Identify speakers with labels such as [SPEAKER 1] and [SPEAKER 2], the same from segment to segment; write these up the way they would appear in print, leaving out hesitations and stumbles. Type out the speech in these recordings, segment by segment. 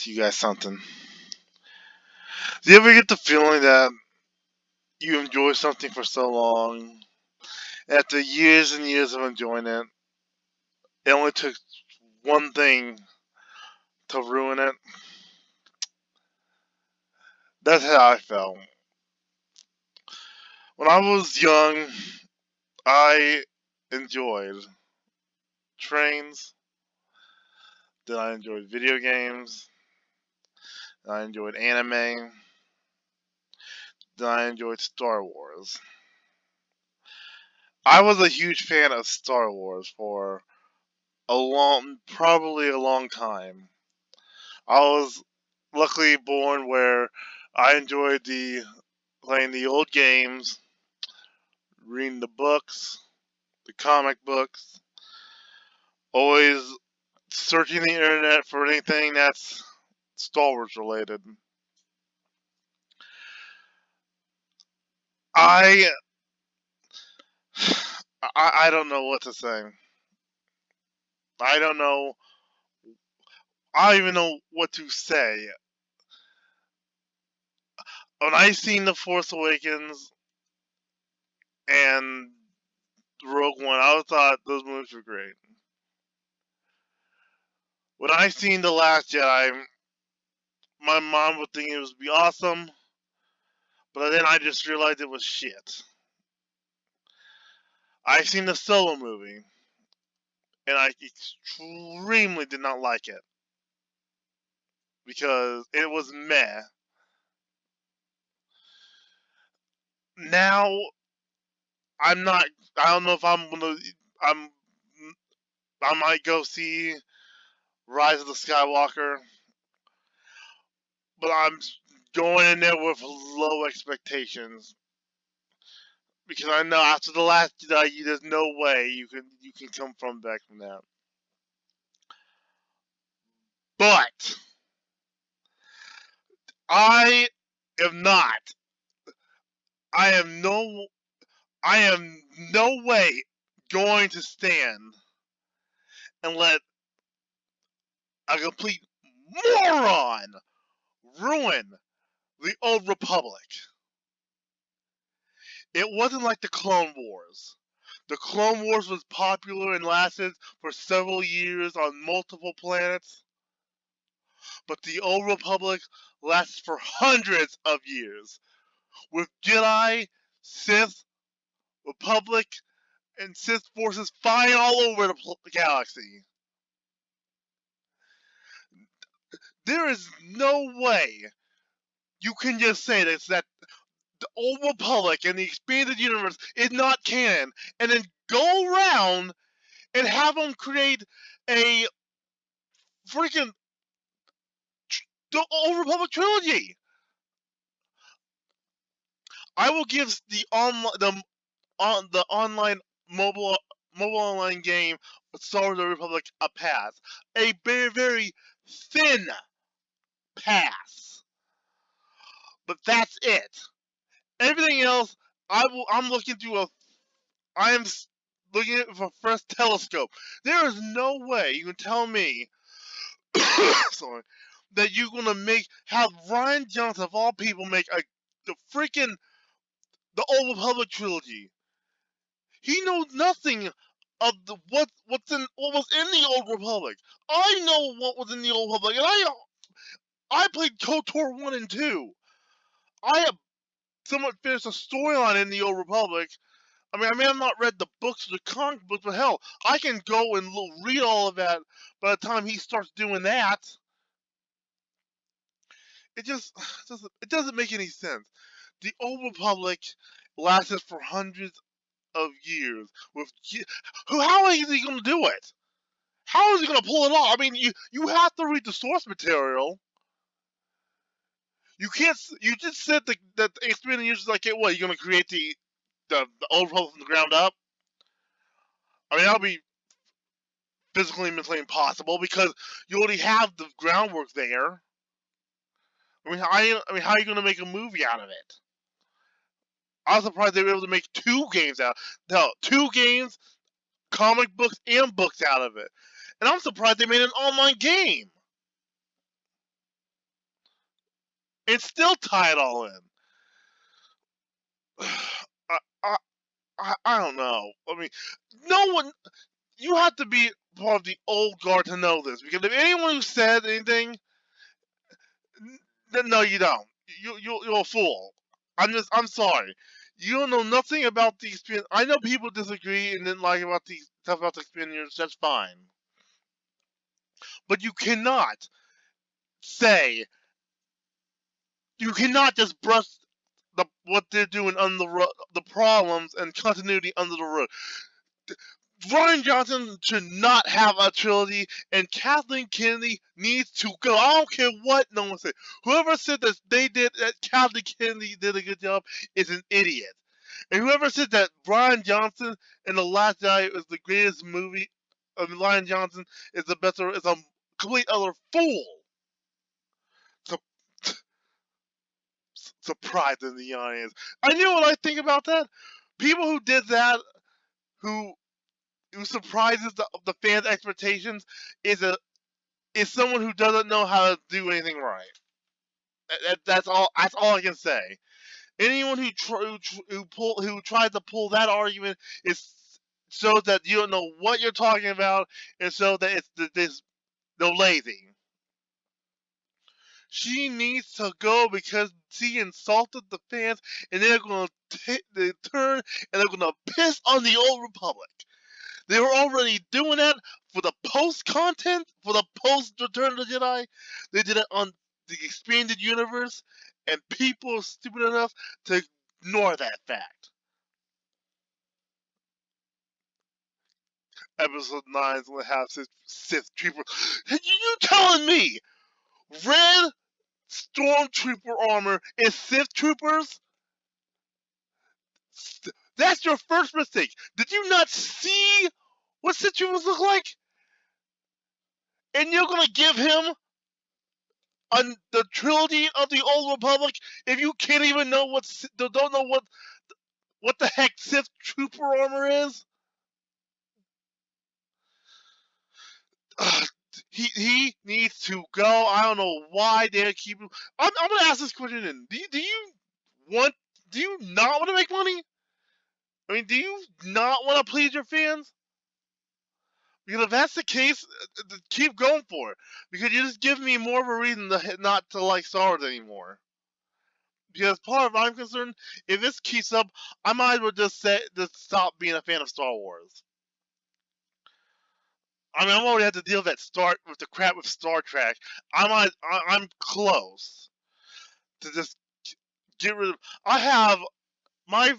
[SPEAKER 1] ask you guys something. Do you ever get the feeling that you enjoy something for so long, and after years and years of enjoying it, it only took one thing to ruin it? That's how I felt. When I was young, I enjoyed trains, then I enjoyed video games, then I enjoyed anime, then I enjoyed Star Wars. I was a huge fan of Star Wars for probably a long time. I was luckily born where I enjoyed the playing the old games, reading the books, the comic books, always searching the internet for anything that's Star Wars related. I I don't know what to say. I don't know. I don't even know what to say. When I seen the Force Awakens and Rogue One, I thought those movies were great. When I seen the Last Jedi, my mom would think it would be awesome, but then I just realized it was shit. I seen the Solo movie, and I extremely did not like it because it was meh. Now I'm not. I don't know if I'm gonna. I'm. I might go see Rise of the Skywalker, but I'm going in there with low expectations because I know after the last Jedi, there's no way you can come from back from that. But I am not. I am no. I am no way going to stand and let a complete moron ruin the old Republic. It wasn't like the Clone Wars. The Clone Wars was popular and lasted for several years on multiple planets, but the old Republic lasted for hundreds of years with Jedi, Sith, Republic, and Sith forces fighting all over the galaxy. There is no way you can just say that the old Republic and the expanded universe is not canon, and then go around and have them create a freaking the old Republic trilogy. I will give the online mobile online game Star Wars: The Republic a pass, a very very thin pass, but that's it. Everything else, I'm looking through a I am looking at it with a fresh telescope. There is no way you can tell me, sorry, that you're gonna have Ryan Johnson of all people make the freaking the Old Republic trilogy. He knows nothing of what was in the Old Republic. I know what was in the Old Republic, and I played KOTOR 1 and 2. I have somewhat finished a storyline in the Old Republic. I may have not read the books or the comic books, but hell, I can go and read all of that by the time he starts doing that. It just it doesn't make any sense. The Old Republic lasted for hundreds of years. How is he going to do it? How is he going to pull it off? I mean, you have to read the source material. You can't. You just said that the expanded universe is like, hey, what? You're going to create the Old Republic from the ground up? I mean, that'll be physically and mentally impossible because you already have the groundwork there. How are you going to make a movie out of it? I was surprised they were able to make two games out. No, two games, comic books, and books out of it. And I'm surprised they made an online game. and still tie it all in. I, I, I don't know. I mean, no one. You have to be part of the old guard to know this, because if anyone who said anything, then no, you don't. You're a fool. I'm sorry. You don't know nothing about the experience. I know people disagree and didn't like about the stuff about the experience. That's fine, but you cannot say, you cannot just brush what they're doing under the problems and continuity under the rug. Rian Johnson should not have a trilogy, and Kathleen Kennedy needs to go. I don't care what no one said. Whoever said that Kathleen Kennedy did a good job is an idiot. And whoever said that Rian Johnson in The Last Jedi is the greatest movie, Rian Johnson is the best, is a complete other fool. Surprised in the audience. I knew what I think about that. People who did that, who surprises the fans' expectations, is someone who doesn't know how to do anything right. That's all. That's all I can say. Anyone who tries to pull that argument is shows that you don't know what you're talking about, and shows that they're lazy. She needs to go because she insulted the fans, and they're going to turn and they're going to piss on the old Republic. They were already doing that for the post content, for the post Return of the Jedi. They did it on the expanded universe, and people are stupid enough to ignore that fact. Episode 9 is going to have Sith Trooper. You telling me red Stormtrooper armor is Sith Troopers? That's your first mistake. Did you not see what Sith Troopers look like? And you're going to give him the trilogy of the Old Republic if you can't even know don't know what the heck Sith Trooper armor is? He needs to go. I don't know why they're keeping. I'm gonna ask this question. Then do you want? Do you not want to make money? I mean, do you not want to please your fans? Because if that's the case, keep going for it. Because you just give me more of a reason not to like Star Wars anymore. Because as far as I'm concerned, if this keeps up, I might as well just stop being a fan of Star Wars. I mean, I'm already had to deal with the crap with Star Trek. I'm close to just get rid of. I have my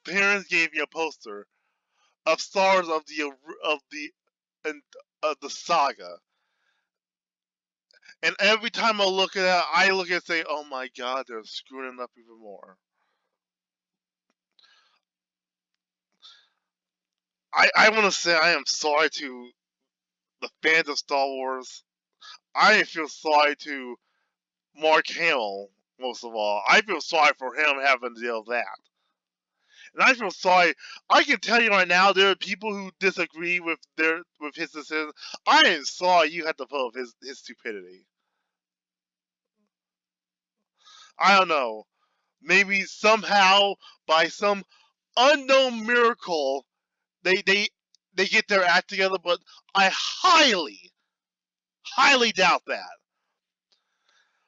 [SPEAKER 1] parents gave me a poster of stars of the and of the saga, and every time I look at it, I look at it and say, "Oh my God, they're screwing it up even more." I want to say I am sorry to the fans of Star Wars. I feel sorry to Mark Hamill most of all. I feel sorry for him having to deal with that. And I feel sorry. I can tell you right now, there are people who disagree with his decision. I am sorry you had to put up his stupidity. I don't know. Maybe somehow, by some unknown miracle, they they they get their act together, but I highly doubt that.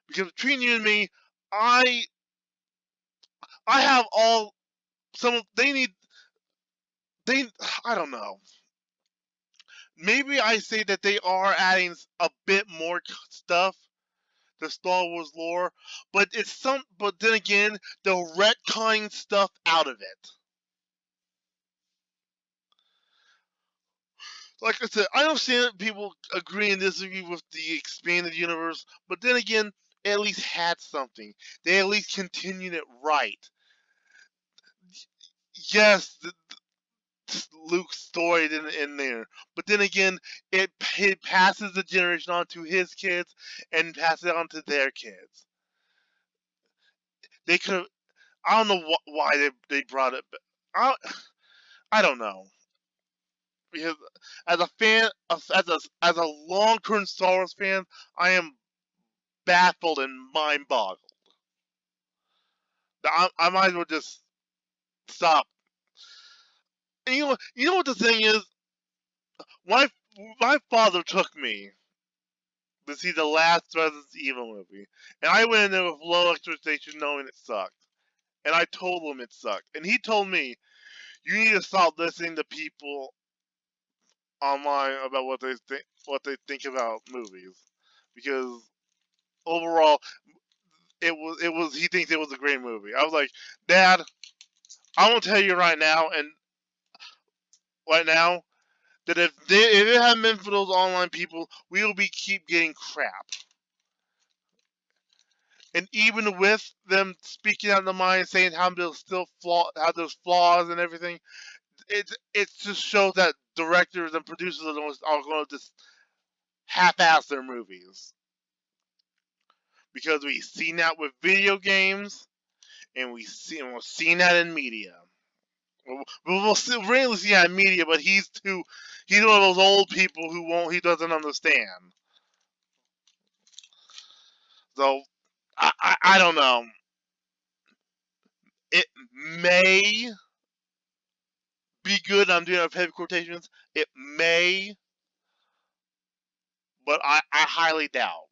[SPEAKER 1] Because between you and me, I I have all some they need they I don't know. Maybe I say that they are adding a bit more stuff to Star Wars lore, but but then again, they're retconning stuff out of it. Like I said, I understand that people agree and disagree with the expanded universe, but then again, it at least had something. They at least continued it right. Yes, Luke's story in there, but then again, it passes the generation on to his kids and passes it on to their kids. They could have. I don't know why they brought it. I I don't know, because as a fan, as a long term Star Wars fan, I am baffled and mind boggled. I might as well just stop. And you know what the thing is? My my father took me to see the last Resident Evil movie, and I went in there with low expectation, knowing it sucked. And I told him it sucked, and he told me, "You need to stop listening to people online about what they think about movies, because overall, it was he thinks it was a great movie." I was like, "Dad, I'm gonna tell you right now, that if it hadn't been for those online people, we will be keep getting crap." And even with them speaking out of the mind, saying how there's still how there's flaws and everything, it just shows that directors and producers are going to just half-ass their movies, because we've seen that with video games, and we're seeing that in media. We'll still really see that in media, but he's one of those old people he doesn't understand. So I don't know. It may be good. I'm doing heavy quotations. It may, but I highly doubt.